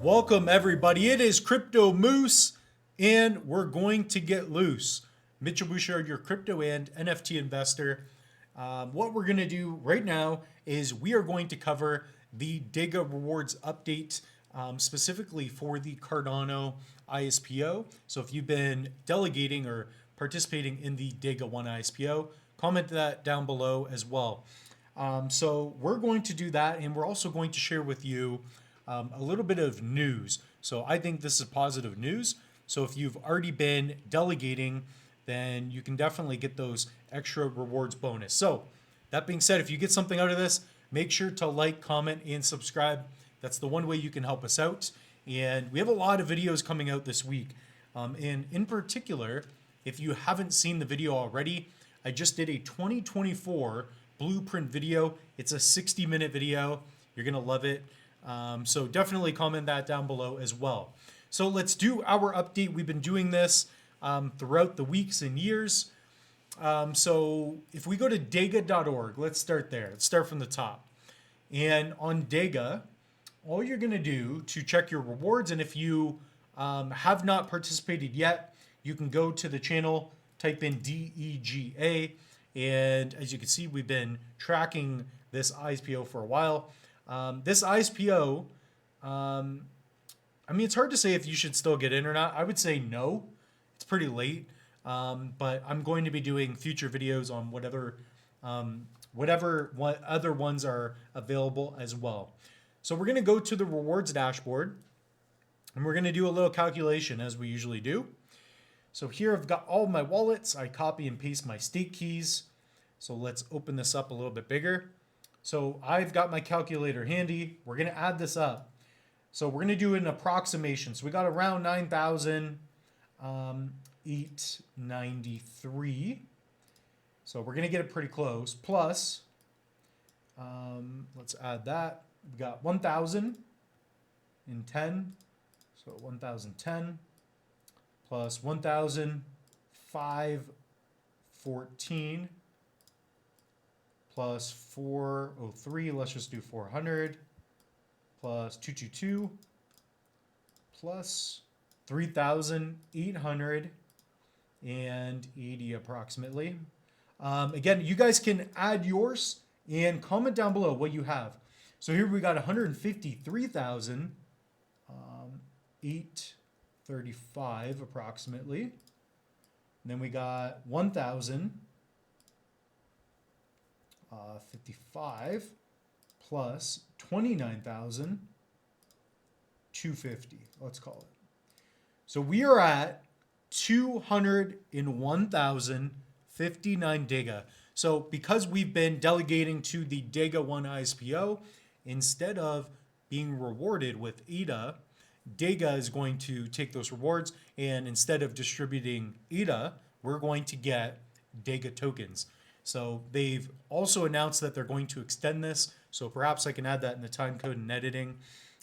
Welcome everybody. It is Crypto Moose and we're going to get loose. Mitchell Bouchard, your crypto and NFT investor. What we're going to do right now is we are going to cover the DEGA rewards update specifically for the Cardano ISPO. So if you've been delegating or participating in the DEGA 1 ISPO, comment that down below as well. So we're going to do that, and we're also going to share with you a little bit of news. So I think this is positive news. So if you've already been delegating, then you can definitely get those extra rewards bonus. So that being said, if you get something out of this, make sure to like, comment, and subscribe. That's the one way you can help us out. And we have a lot of videos coming out this week. And in particular, if you haven't seen the video already, I just did a 2024 blueprint video. It's a 60-minute video. You're gonna love it. So definitely comment that down below as well. So let's do our update. We've been doing this throughout the weeks and years. So if we go to dega.org, let's start there. Let's start from the top. And on DEGA, all you're gonna do to check your rewards, and if you have not participated yet, you can go to the channel, type in DEGA, and as you can see, we've been tracking this ISPO for a while. This ISPO, I mean, it's hard to say if you should still get in or not. I would say no. It's pretty late, but I'm going to be doing future videos on what other ones are available as well. So we're going to go to the rewards dashboard, and we're going to do a little calculation as we usually do. So here I've got all my wallets. I copy and paste my stake keys. So let's open this up a little bit bigger. So I've got my calculator handy. We're going to add this up. So we're going to do an approximation. So we got around 9,893. So we're going to get it pretty close. Plus, let's add that. We got 1,010. So 1,010 plus 1,514 plus 403, let's just do 400, plus 222, plus 3,880 approximately. Again, you guys can add yours and comment down below what you have. So here we got 153,835 approximately. And then we got 1,055 plus 29,250, let's call it. So we are at 201,059 DEGA. So because we've been delegating to the DEGA 1 ISPO, instead of being rewarded with ADA, DEGA is going to take those rewards, and instead of distributing ADA, we're going to get DEGA tokens. So they've also announced that they're going to extend this. So perhaps I can add that in the time code and editing.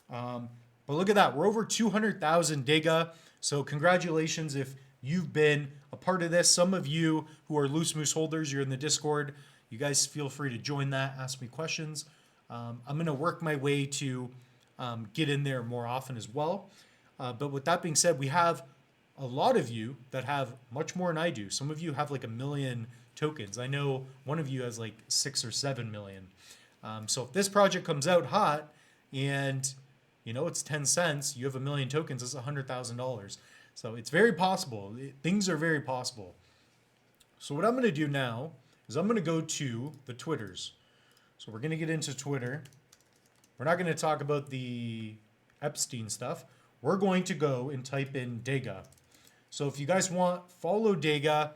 But look at that. We're over 200,000 DEGA. So congratulations if you've been a part of this. Some of you who are Loose Moose holders, you're in the Discord. You guys feel free to join that, ask me questions. I'm going to work my way to get in there more often as well. But with that being said, we have a lot of you that have much more than I do. Some of you have like 1 million tokens. I know one of you has like 6 or 7 million. So if this project comes out hot and you know it's 10 cents, you have 1 million tokens, it's $100,000. So it's very possible. Things are very possible. So what I'm going to do now is I'm going to go to the Twitters. So we're going to get into Twitter. We're not going to talk about the Epstein stuff. We're going to go and type in DEGA. So if you guys want, follow DEGA.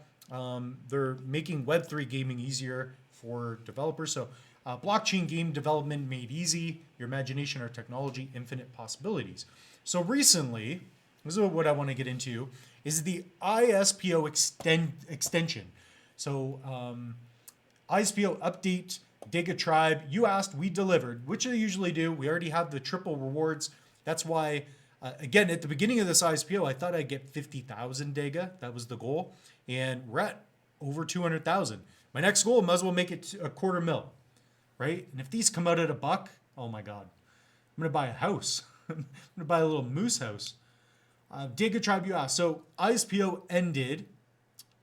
They're making Web3 gaming easier for developers. So blockchain game development made easy, your imagination or technology, infinite possibilities. So recently, this is what I want to get into, is the ISPO extension. So ISPO update, DEGA Tribe, you asked, we delivered, which I usually do. We already have the triple rewards. That's why, again, at the beginning of this ISPO, I thought I'd get 50,000 DEGA. That was the goal. And we're at over 200,000. My next goal, might as well make it a $250,000, right? And if these come out at $1, oh my God, I'm going to buy a house. I'm gonna buy a little moose house. DEGA Tribe, you asked. So ISPO ended.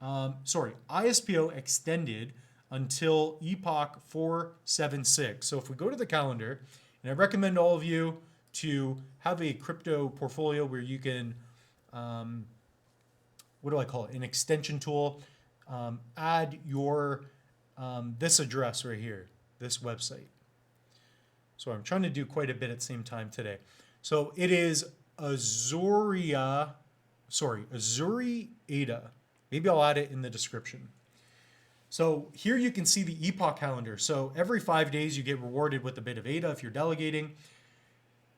ISPO extended until EPOCH 476. So if we go to the calendar, and I recommend all of you to have a crypto portfolio where you can, what do I call it? An extension tool. Add your, this address right here, this website. So I'm trying to do quite a bit at the same time today. So it is Azuri ADA. Maybe I'll add it in the description. So here you can see the epoch calendar. So every 5 days you get rewarded with a bit of ADA if you're delegating.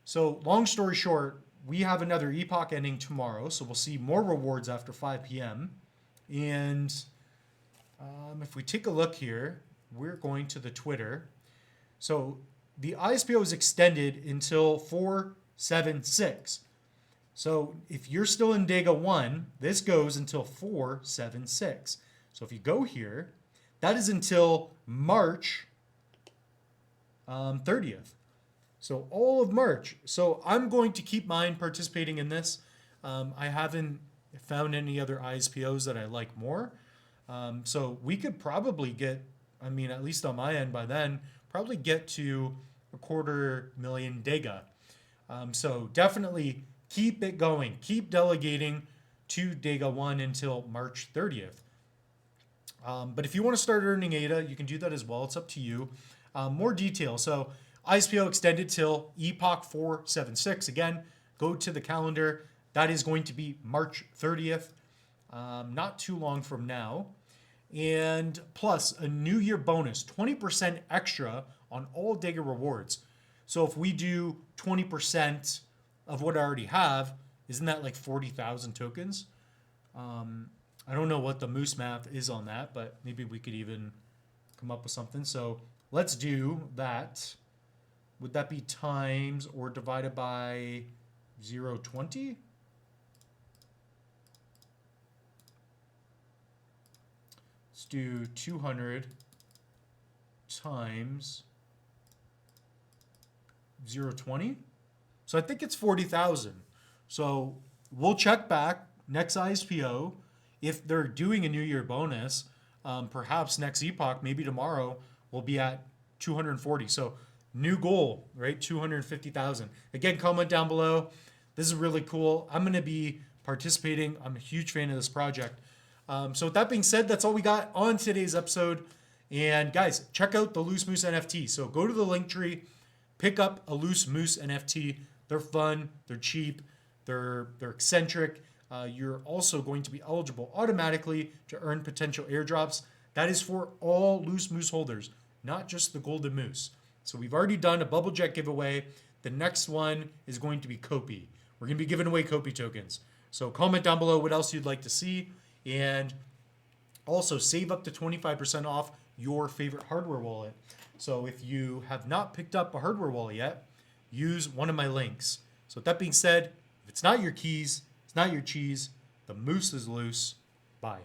So long story short, we have another epoch ending tomorrow. So we'll see more rewards after 5 p.m. And if we take a look here, we're going to the Twitter. So the ISPO is extended until 476. So if you're still in DEGA 1, this goes until 476. So if you go here, that is until March 30th. So all of March. So I'm going to keep mine participating in this. I haven't found any other ISPOs that I like more. So we could probably get, I mean, at least on my end by then, probably get to 250,000 DEGA. So definitely keep it going. Keep delegating to DEGA 1 until March 30th. But if you want to start earning ADA, you can do that as well. It's up to you. More detail. So ISPO extended till EPOCH 476. Again, go to the calendar. That is going to be March 30th. Not too long from now. And plus a New Year bonus, 20% extra on all DEGA rewards. So if we do 20% of what I already have, isn't that like 40,000 tokens? I don't know what the moose math is on that, but maybe we could even come up with something. So let's do that. Would that be times or divided by 0.20? Let's do 200 times 0.20. So I think it's 40,000. So we'll check back next ISPO. If they're doing a New Year bonus, perhaps next epoch, maybe tomorrow, we'll be at 240. So new goal, right? 250,000. Again, comment down below. This is really cool. I'm going to be participating. I'm a huge fan of this project. So with that being said, that's all we got on today's episode. And guys, check out the Loose Moose NFT. So go to the link tree, pick up a Loose Moose NFT. They're fun, they're cheap, they're eccentric. You're also going to be eligible automatically to earn potential airdrops. That is for all Loose Moose holders, not just the Golden Moose. So we've already done a Bubble Jet giveaway. The next one is going to be Kopi. We're going to be giving away Kopi tokens. So comment down below what else you'd like to see. And also save up to 25% off your favorite hardware wallet. So if you have not picked up a hardware wallet yet, use one of my links. So with that being said, if it's not your keys, it's not your cheese, the moose is loose. Bye.